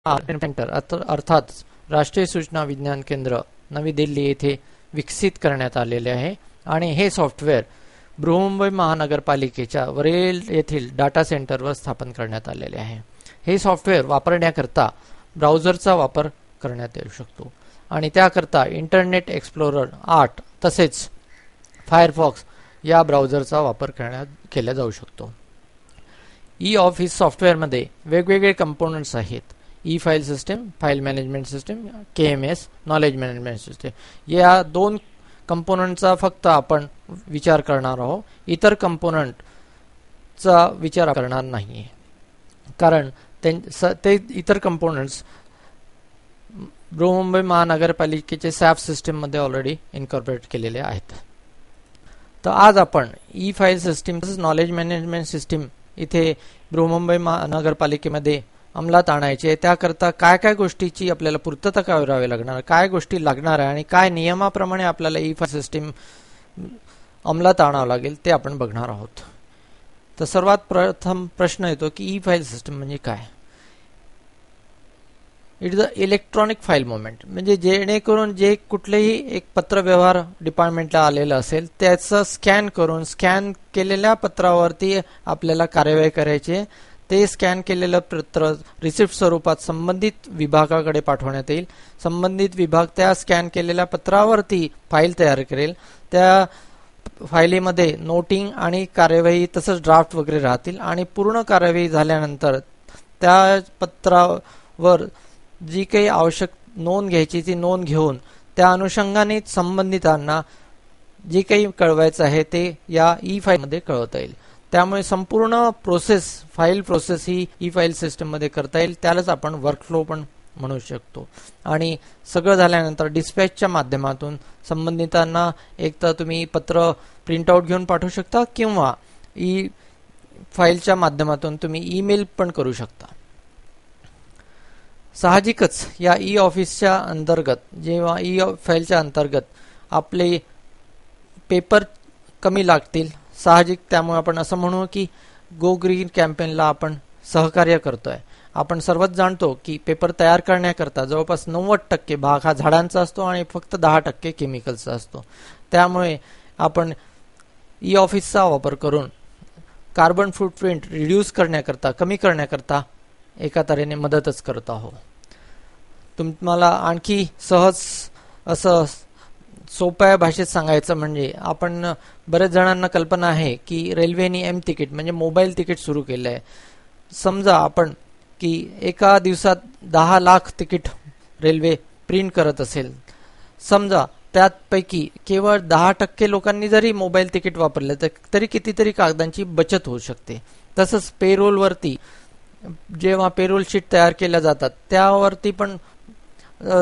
Centre अर्थात राष्ट्रीय सूचना विज्ञान केंद्र नवी दिल्ली येथे विकसित करण्यात आलेले आहे आणि हे सॉफ्टवेअर बृहन्मुंबई महानगरपालिकेच्या वरेल येथील डाटा सेंटरवर स्थापन करण्यात आलेले आहे। हे सॉफ्टवेअर वापरण्याकरता ब्राउझरचा वापर करण्यात येऊ शकतो आणि त्याकरता इंटरनेट एक्सप्लोरर 8 तसेच फायरफॉक्स या ब्राउझरचा वापर केला जाऊ शकतो। ई ऑफिस सॉफ्टवेअरमध्ये वेगवेगळे कंपोनंट्स आहेत। E file system, file management system, KMS, knowledge management system या दोन कंपोनंटचा फक्त आपण विचार करणार आहोत, इतर कंपोनंटचा विचार करणार नाही कारण ते इतर कंपोनंट्स बृहन्मुंबई महानगरपालिकेचे सॅप सिस्टममध्ये ऑलरेडी इनकॉर्पोरेट केलेले आहेत। तर आज आपण ई फाईल सिस्टम तसेच नॉलेज मॅनेजमेंट सिस्टम इथे बृहन्मुंबई महानगरपालिकेमध्ये अंमलात आणायचे त्याकरता काय काय गोष्टीची आपल्याला पूर्तता करावी लागणार, काय गोष्टी लागणार आहे आणि काय नियमाप्रमाणे आपल्याला ई फाईल सिस्टम अंमलात आणावं लागेल ते आपण बघणार आहोत। तर सर्वात प्रथम प्रश्न येतो की ई फाईल सिस्टम म्हणजे काय। It is a electronic file movement, म्हणजे जेणेकरून जे कुठलेही एक पत्रव्यवहार डिपार्टमेंटला आलेलं असेल त्याचं स्कॅन करून स्कॅन केलेल्या पत्रावरती आपल्याला कार्यवाही करायची। ते स्कॅन केलेलं पत्र रिसिप्ट स्वरूपात संबंधित विभागाकडे पाठवण्यात येईल। संबंधित विभाग त्या स्कॅन केलेल्या पत्रावरती फाईल तयार करेल। त्या फाईलीमध्ये नोटिंग आणि कार्यवाही तसंच ड्राफ्ट वगैरे राहतील आणि पूर्ण कार्यवाही झाल्यानंतर त्या पत्रावर जी काही आवश्यक नोंद घ्यायची ती नोंद घेऊन त्या अनुषंगाने संबंधितांना जे काही कळवायचं आहे ते या ई फाईलमध्ये कळवता येईल। त्यामुळे संपूर्ण फाईल प्रोसेस ही ई फाईल सिस्टममध्ये करता येईल। त्यालाच आपण वर्कफ्लो पण म्हणू शकतो। आणि सगळं झाल्यानंतर डिस्पॅचच्या माध्यमातून संबंधितांना एक तर तुम्ही पत्र प्रिंटआउट घेऊन पाठवू शकता किंवा ई फाईलच्या माध्यमातून तुम्ही ईमेल पण करू शकता। साहजिकच या ई ऑफिसच्या अंतर्गत जेव्हा ई फाईलच्या अंतर्गत आपले पेपर कमी लागतील साहजिक, त्यामुळे आपण असं म्हणू की गो ग्रीन कॅम्पेनला आपण सहकार्य करतोय। आपण सर्वच जाणतो की पेपर तयार करण्याकरता जवळपास 90% भाग हा झाडांचा असतो आणि फक्त 10% केमिकलचा असतो। त्यामुळे आपण ई ऑफिसचा वापर करून कार्बन फूटप्रिंट रिड्यूस करण्याकरता कमी करण्याकरता एका तऱ्हेने मदतच करत आहोत। तुम्हाला आणखी सहज असं सोप्या भाषेत सांगायचं म्हणजे आपण बरेच जणांना कल्पना आहे की रेल्वेने एम तिकीट म्हणजे मोबाईल तिकीट सुरू केलं आहे। समजा आपण की एका दिवसात 10 लाख तिकीट रेल्वे प्रिंट करत असेल, समजा त्यापैकी केवळ 10% लोकांनी जरी मोबाईल तिकीट वापरले तरी कितीतरी कागदांची बचत होऊ शकते। तसंच पेरोलवरती जेव्हा पेरोल शीट तयार केल्या जातात त्यावरती पण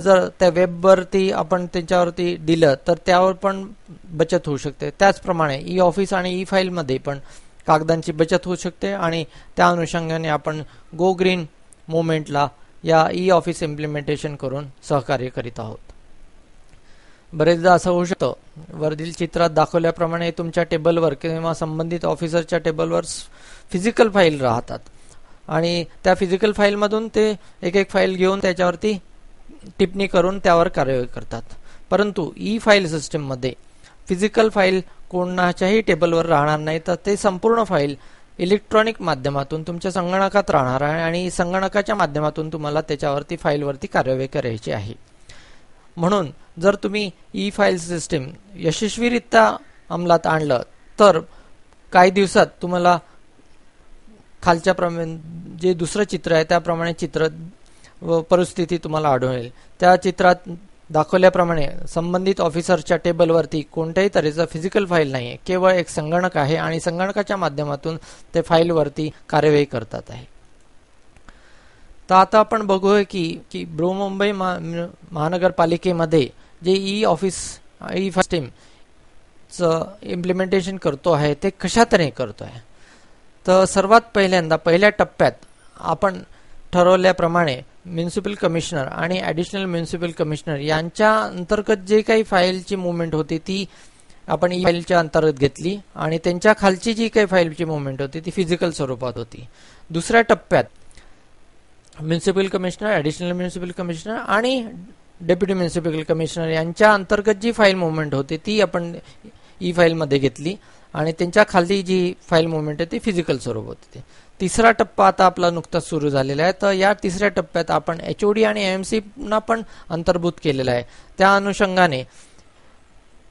जर त्या वेबवरती आपण त्याच्यावरती दिलं तर त्यावर पण बचत होऊ शकते। त्याचप्रमाणे ई ऑफिस आणि ई फाईलमध्ये पण कागदांची बचत होऊ शकते आणि त्या अनुषंगाने आपण गो ग्रीन मुवमेंटला या ई ऑफिस इम्प्लिमेंटेशन करून सहकार्य करीत आहोत। बरेचदा असं होऊ शकतं वरील चित्रात दाखवल्याप्रमाणे तुमच्या टेबलवर किंवा संबंधित ऑफिसरच्या टेबलवर फिजिकल फाईल राहतात आणि त्या फिजिकल फाईलमधून ते एक फाईल घेऊन त्याच्यावरती टिप्पणी करून त्यावर कार्यवाही करतात। परंतु ई फाईल सिस्टममध्ये फिजिकल फाईल कोणाच्याही टेबलवर राहणार नाही, तर ते संपूर्ण फाईल इलेक्ट्रॉनिक माध्यमातून तुमच्या संगणकात राहणार आहे आणि संगणकाच्या माध्यमातून तुम्हाला त्याच्यावरती फाईलवरती कार्यवाही करायची आहे। म्हणून जर तुम्ही ई फाईल सिस्टम यशस्वीरित्या अंमलात आणलं तर काही दिवसात तुम्हाला खालच्या प्रमाणे जे दुसरं चित्र आहे त्याप्रमाणे चित्र व परिस्थिती तुम्हाला आढळेल। त्या चित्रात दाखवल्याप्रमाणे संबंधित ऑफिसरच्या टेबलवरती कोणत्याही तऱ्हेचा फिजिकल फाईल नाही आहे, केवळ एक संगणक आहे आणि संगणकाच्या माध्यमातून ते फाईलवरती कार्यवाही करतात आहे। तर आता आपण बघूया की बृहन्मुंबई महानगरपालिकेमध्ये जे ई ऑफिस ई सिस्टमचं इम्प्लिमेंटेशन करतो आहे ते कशा तऱ्हेने करतो आहे। तर सर्वात पहिल्यांदा पहिल्या टप्प्यात आपण ठरवल्याप्रमाणे म्युनिसिपल कमिशनर आणि ॲडिशनल म्युनिसिपल कमिशनर यांच्या अंतर्गत जे काही फाईलची मुवमेंट होती ती आपण ई फाईलच्या अंतर्गत घेतली आणि त्यांच्या खालची जी काही फाईलची मुवमेंट होती ती फिजिकल स्वरूपात होती। दुसऱ्या टप्प्यात municipal commissioner, additional municipal commissioner आणि डेप्युटी म्युन्सिपल कमिशनर यांच्या अंतर्गत जी फाईल मुवमेंट होते ती आपण ई फाईलमध्ये घेतली आणि त्यांच्या खाली जी फाईल मुवमेंट आहे ती फिजिकल स्वरूप होते. तिसरा टप्पा आता आपला नुकताच सुरू झालेला आहे. तर या तिसऱ्या टप्प्यात आपण HOD आणि AMC ना पण अंतर्भूत केलेला आहे. त्या अनुषंगाने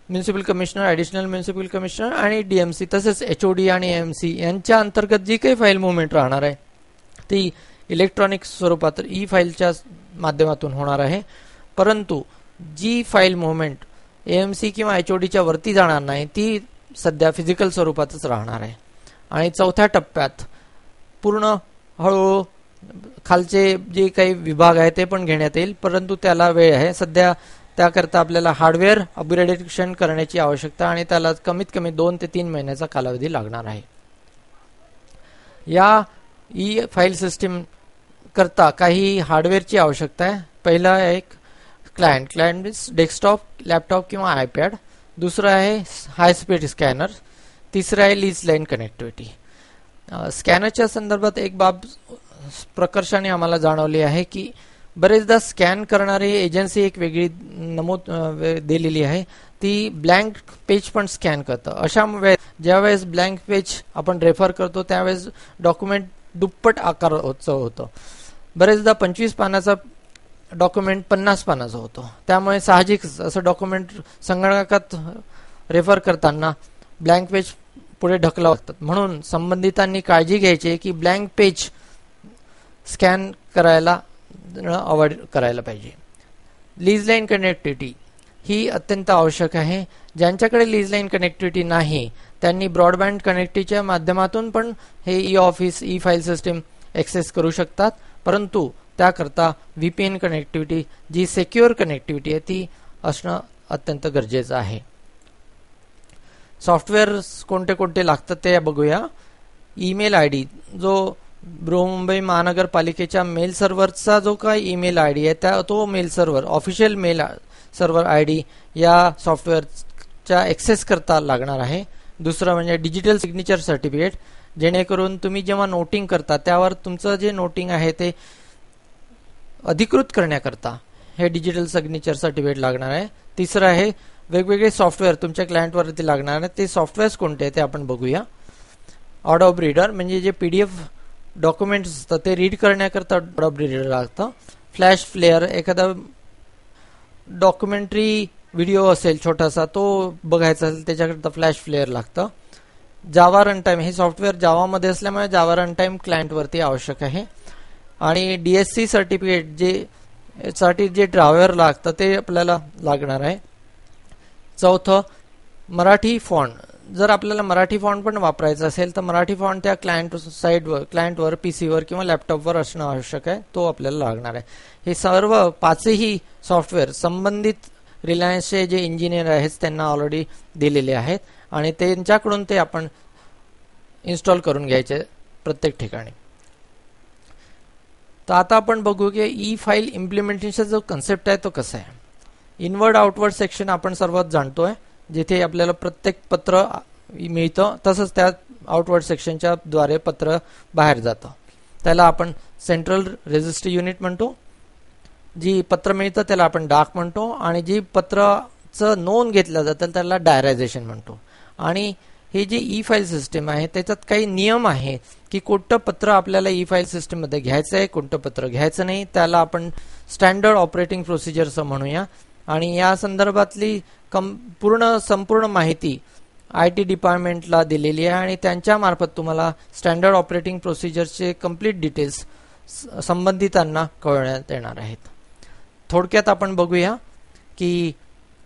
municipal commissioner, additional municipal commissioner आणि DMC तसेच HOD आणि AMC यांच्या अंतर्गत जी काही फाईल मुवमेंट राहणार आहे ती इलेक्ट्रॉनिक स्वरूपात ई फाईलच्या माध्यमातून होणार आहे. परंतु जी फाईल मुवमेंट AMC किंवा HODच्या वरती जाणार नाही ती सध्या फिजिकल स्वरूपातच राहणार आहे. आणि चौथ्या टप्प्यात पूर्ण हळूहळू खालचे जे काही विभाग आहे ते पण घेण्यात येईल, परंतु त्याला वेळ आहे. सध्या त्याकरता आपल्याला हार्डवेअर अपग्रेडेशन करण्याची आवश्यकता आणि त्याला कमीत कमी 2 ते 3 महिन्याचा कालावधी लागणार आहे. या ई फाईल सिस्टीम करता काही हार्डवेअरची आवश्यकता आहे. पहिला एक क्लायंट डेस्कटॉप, लॅपटॉप किंवा आयपॅड. दुसरं आहे हाय स्पीड स्कॅनर. तिसरं आहे लीज लाईन कनेक्टिव्हिटी. स्कॅनरच्या संदर्भात एक बाब प्रकर्षाने आम्हाला जाणवली आहे की बरेचदा स्कॅन करणारी एजन्सी एक वेगळी नमूद दिलेली आहे, ती ब्लँक पेज पण स्कॅन करतं. अशा वेळेस ज्यावेळेस ब्लँक पेज आपण रेफर करतो त्यावेळेस डॉक्युमेंट दुप्पट आकाराचं होतं. बरेचदा 25 पानाचा डॉक्युमेंट 50 पानाचा होतो. त्यामुळे साहजिकच असं डॉक्युमेंट संगणकात रेफर करताना ब्लँक पेज पुढे ढकलावं लागतात. म्हणून संबंधितांनी काळजी घ्यायची की ब्लँक पेज स्कॅन करायला अवॉइड करायला पाहिजे. लीज लाईन कनेक्टिव्हिटी ही अत्यंत आवश्यक आहे. ज्यांच्याकडे लीज लाईन कनेक्टिव्हिटी नाही त्यांनी ब्रॉडबँड कनेक्टिव्हिटीच्या माध्यमातून पण हे e office, e file system access करू शकतात. परंतु त्याकरता VPN कनेक्टिव्हिटी जी सिक्युअर कनेक्टिव्हिटी आहे ती असणं अत्यंत गरजेचं आहे. सॉफ्टवेअर कोणते कोणते लागतात ते बघूया. ईमेल ID जो बृहन्मुंबई महानगरपालिकेच्या मेल सर्व्हरचा जो काही ईमेल ID आहे त्या तो mail server, official mail server ID या सॉफ्टवेअरच्या ॲक्सेस करता लागणार आहे. दुसरं म्हणजे डिजिटल सिग्नेचर सर्टिफिकेट, जेणेकरून तुम्ही जेव्हा नोटिंग करता त्यावर तुमचं जे नोटिंग आहे ते अधिकृत करण्याकरता हे डिजिटल सिग्नेचर सर्टिफिकेट लागणार आहे. तिसरं आहे वेगवेगळे सॉफ्टवेअर तुमच्या क्लायंटवरती लागणार आहे. ते सॉफ्टवेअर्स कोणते ते आपण बघूया. ऑडॉब रीडर म्हणजे जे PDF डॉक्युमेंट्स असतात ते रीड करण्याकरता ऑडॉब रीडर लागतं. फ्लॅश प्लेअर, एखादा डॉक्युमेंटरी व्हिडिओ असेल छोटासा तो बघायचा असेल त्याच्याकरता फ्लॅश प्लेअर लागतं. जावा रनटाईम हे सॉफ्टवेअर जावामध्ये असल्यामुळे जावा रनटाईम क्लायंटवरती आवश्यक आहे. आणि DSC सर्टिफिकेट साठी जे ड्रायव्हर लागतं ते आपल्याला लागणार आहे. चौथं मराठी फॉन्ट. जर आपल्याला मराठी फॉन्ट पण वापरायचा असेल तर मराठी फॉन्ट त्या क्लायंटवर PC वर किंवा लॅपटॉपवर असणं आवश्यक आहे, तो आपल्याला लागणार आहे. हे सर्व पाचही सॉफ्टवेअर संबंधित रिलायन्सचे जे इंजिनियर आहेत त्यांना ऑलरेडी दिलेले आहेत आणि त्यांच्याकडून ते आपण इन्स्टॉल करून घ्यायचे प्रत्येक ठिकाणी. तर आता आपण बघू की ई फाईल इम्प्लिमेंटेशनचा जो कन्सेप्ट आहे तो कसा आहे. इनवर्ड आउटवर्ड सेक्शन आपण सर्वात जाणतोय, जिथे आपल्याला प्रत्येक पत्र मिळतं तसंच त्या आउटवर्ड सेक्शनच्या द्वारे पत्र बाहेर जातं. त्याला आपण सेंट्रल रजिस्ट्री युनिट म्हणतो. जी पत्र मिळतं त्याला आपण डाक म्हणतो आणि जी पत्राचं नोंद घेतलं जातं त्याला डायरायझेशन म्हणतो. आणि हे जे ई फाईल सिस्टीम आहे त्याच्यात काही नियम आहे की कोणतं पत्र आपल्याला ई फाईल सिस्टीममध्ये घ्यायचं आहे, कोणतं पत्र घ्यायचं नाही. त्याला आपण स्टँडर्ड ऑपरेटिंग प्रोसिजर असं म्हणूया. आणि या संदर्भातली संपूर्ण माहिती IT डिपार्टमेंटला दिलेली आहे आणि त्यांच्या मार्फत तुम्हाला स्टँडर्ड ऑपरेटिंग प्रोसिजरचे कंप्लीट डिटेल्स संबंधितांना कळवण्यात येणार आहेत. थोडक्यात आपण बघूया की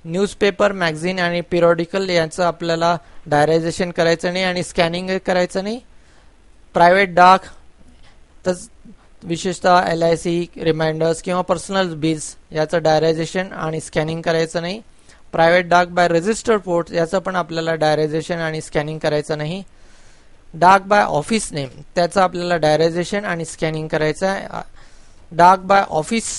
न्यूजपेपर, मॅगझिन आणि पिरियॉडिकल यांचं आपल्याला डायरायझेशन करायचं नाही आणि स्कॅनिंग करायचं नाही. प्रायव्हेट डाक विशेषतः LIC रिमाइंडर्स किंवा पर्सनल बिल्स याचं डायरायझेशन आणि स्कॅनिंग करायचं नाही. प्रायव्हेट डाक बाय रजिस्टर्ड पोर्ट याचं पण आपल्याला डायरायझेशन आणि स्कॅनिंग करायचं नाही. डाक बाय ऑफिस नेम त्याचं आपल्याला डायरायझेशन आणि स्कॅनिंग करायचं आहे. डाक by office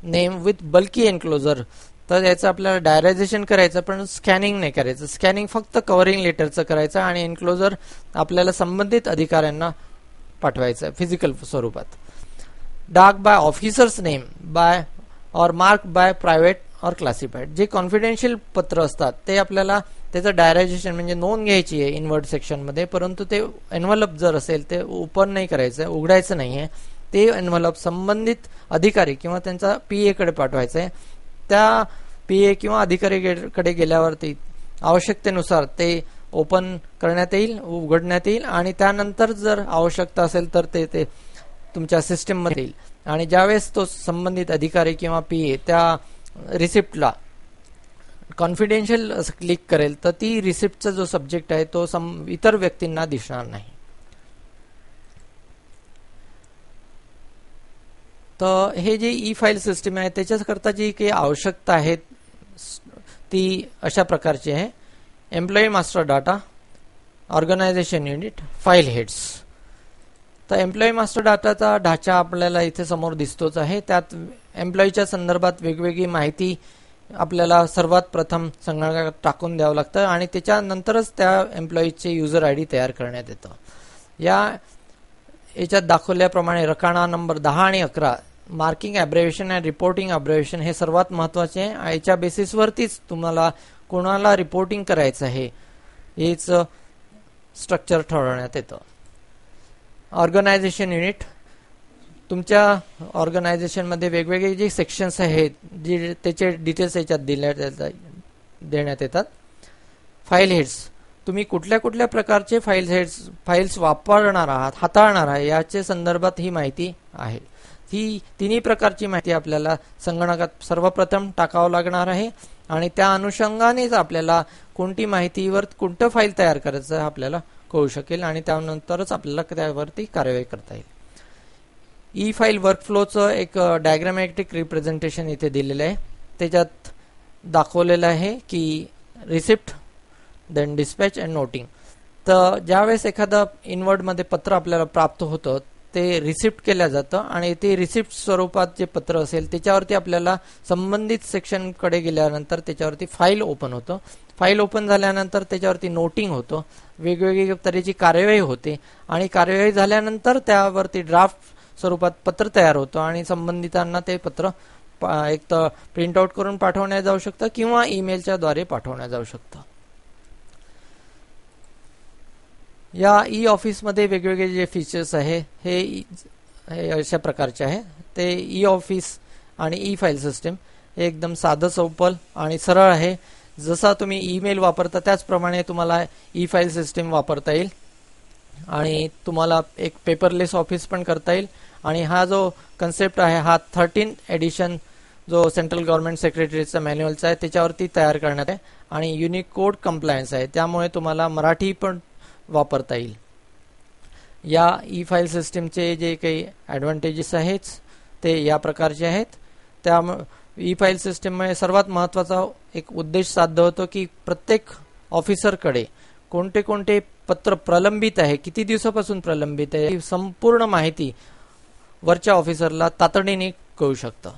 name with bulky enclosure तर याचं आपल्याला डायरायझेशन करायचं पण स्कॅनिंग नाही करायचं. स्कॅनिंग फक्त कव्हरिंग लेटरचं करायचं आणि एन्क्लोजर आपल्याला संबंधित अधिकाऱ्यांना पाठवायचं फिजिकल स्वरूपात. Dark bye officers name by और मार्क बाय प्रायव्हेट और क्लासिफाईड. जे कॉन्फिडेन्शियल पत्र असतात ते आपल्याला त्याचं डायरायझेशन म्हणजे नोंद घ्यायची आहे इनवर्ड सेक्शनमध्ये, परंतु ते एन्व्हलप जर असेल ते ओपन नाही करायचं, उघडायचं नाही आहे. ते एन्व्हलप संबंधित अधिकारी किंवा त्यांचा PA कडे पाठवायचं आहे. त्या PA किंवा अधिकारीकडे गेल्यावरती आवश्यकतेनुसार ते ओपन करण्यात येईल, उघडण्यात येईल आणि त्यानंतर जर आवश्यकता असेल तर ते तुमच्या सिस्टीममध्ये येईल. आणि ज्यावेळेस तो संबंधित अधिकारी किंवा PA त्या रिसिप्टला कॉन्फिडेन्शियल असं क्लिक करेल तर ती रिसिप्टचा जो सब्जेक्ट आहे तो इतर व्यक्तींना दिसणार नाही. तर हे जे ई फाईल सिस्टीम आहे त्याच्याकरता जी काही आवश्यकता आहे ती अशा प्रकारची आहे. Employee master data, organisation unit, file heads. तर एम्प्लॉई मास्टर डाटाचा ढाचा आपल्याला इथे समोर दिसतोच आहे. त्यात एम्प्लॉईच्या संदर्भात वेगवेगळी माहिती आपल्याला सर्वात प्रथम संगणकात टाकून द्यावं लागतं आणि त्याच्यानंतरच त्या एम्प्लॉईचे युजर ID तयार करण्यात येतं. याच्यात दाखवल्याप्रमाणे रकाना नंबर 10 आणि 11 मार्किंग ॲब्रेव्हिएशन अँड रिपोर्टिंग ॲब्रेव्हिएशन हे सर्वात महत्त्वाचे आहे. याच्या बेसिसवरतीच तुम्हाला कोणाला रिपोर्टिंग करायचं आहे हेच स्ट्रक्चर ठरवण्यात येतं. ऑर्गनायझेशन युनिट, तुमच्या ऑर्गनायझेशनमध्ये वेगवेगळे जे सेक्शन्स आहेत जे त्याचे डिटेल्स याच्यात देण्यात येतात. फाईल हेड्स, तुम्ही कुठल्या कुठल्या प्रकारचे फाईल्स वापरणार आहात, हाताळणार आहे याच्या संदर्भात ही माहिती आहे. ही तिन्ही प्रकारची माहिती आपल्याला संगणकात सर्वप्रथम टाकावं लागणार आहे आणि त्या अनुषंगानेच आपल्याला कोणती माहितीवर कोणतं फाईल तयार करायचं आपल्याला कळू शकेल आणि त्यानंतरच आपल्याला त्यावरती कार्यवाही करता येईल. ई फाईल वर्कफ्लोचं एक डायग्रामॅटिक रिप्रेझेंटेशन इथे दिलेलं आहे. त्याच्यात दाखवलेलं आहे की receipt, then dispatch and noting. तर ज्यावेळेस एखादं इनवर्डमध्ये पत्र आपल्याला प्राप्त होतं ते रिसिप्ट केलं जातं आणि ते रिसिप्ट स्वरूपात जे पत्र असेल त्याच्यावरती आपल्याला संबंधित सेक्शनकडे गेल्यानंतर त्याच्यावरती फाईल ओपन होतं. फाईल ओपन झाल्यानंतर त्याच्यावरती नोटिंग होतं, वेगवेगळी तऱ्हेची कार्यवाही होते आणि कार्यवाही झाल्यानंतर त्यावरती ड्राफ्ट स्वरूपात पत्र तयार होतं आणि संबंधितांना ते पत्र एक तर प्रिंट आउट करून पाठवण्यात जाऊ शकतं किंवा ईमेलच्या द्वारे पाठवण्यात जाऊ शकतं. या ई ऑफिसमध्ये वेगवेगळे जे फीचर्स आहे हे अशा प्रकारचे आहे. ते ई ऑफिस आणि ई फाईल सिस्टीम हे एकदम साधं सोपं आणि सरळ आहे. जसा तुम्ही ईमेल वापरता त्याचप्रमाणे तुम्हाला ई फाईल सिस्टीम वापरता येईल आणि तुम्हाला एक पेपरलेस ऑफिस पण करता येईल. आणि हा जो कन्सेप्ट आहे हा 13th एडिशन जो सेंट्रल गव्हर्नमेंट सेक्रेटरीचा मॅन्युअलचा आहे त्याच्यावरती तयार करण्यात आहे आणि युनिकोड कंप्लायन्स आहे, त्यामुळे तुम्हाला मराठी पण वापरता येईल. या ई फाईल सिस्टीमचे जे काही ॲडव्हान्टेजेस आहेत ते या प्रकारचे आहेत. त्यामुळे ई फाईल सिस्टीममुळे सर्वात महत्त्वाचा एक उद्देश साध्य होतो की प्रत्येक ऑफिसरकडे कोणते कोणते पत्र प्रलंबित आहे, किती दिवसापासून प्रलंबित आहे, ही संपूर्ण माहिती वरच्या ऑफिसरला तातडीने कळू शकतं.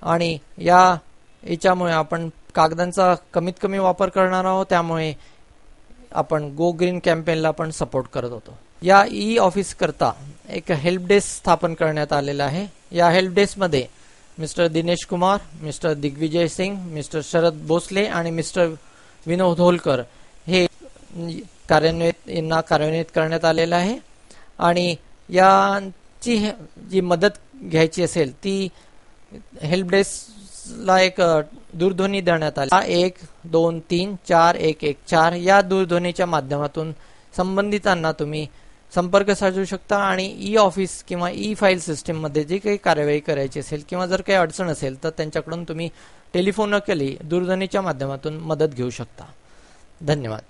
आणि याच्यामुळे आपण कागदांचा कमीत कमी वापर करणार आहोत, त्यामुळे आपण गो ग्रीन कॅम्पेनला पण सपोर्ट करत होतो. या ई ऑफिस करता एक हेल्प डेस्क स्थापन करण्यात आलेला आहे. या हेल्प डेस्कमध्ये mister Dinesh Kumar, mister Digvijay Singh, mister Sharad Bhosle आणि मिस्टर विनोद होलकर हे कार्यान्वित करण्यात आलेलं आहे. आणि यांची जी मदत घ्यायची असेल ती हेल्प डेस्कला एक दूरध्वनी देण्यात आली. 1234114 या दूरध्वनीच्या माध्यमातून संबंधितांना तुम्ही संपर्क साधू शकता आणि ई ऑफिस किंवा ई फाईल सिस्टीममध्ये जे काही कार्यवाही करायची असेल किंवा जर काही अडचण असेल तर त्यांच्याकडून तुम्ही टेलिफोनिकली दूरध्वनीच्या माध्यमातून मदत घेऊ शकता. धन्यवाद.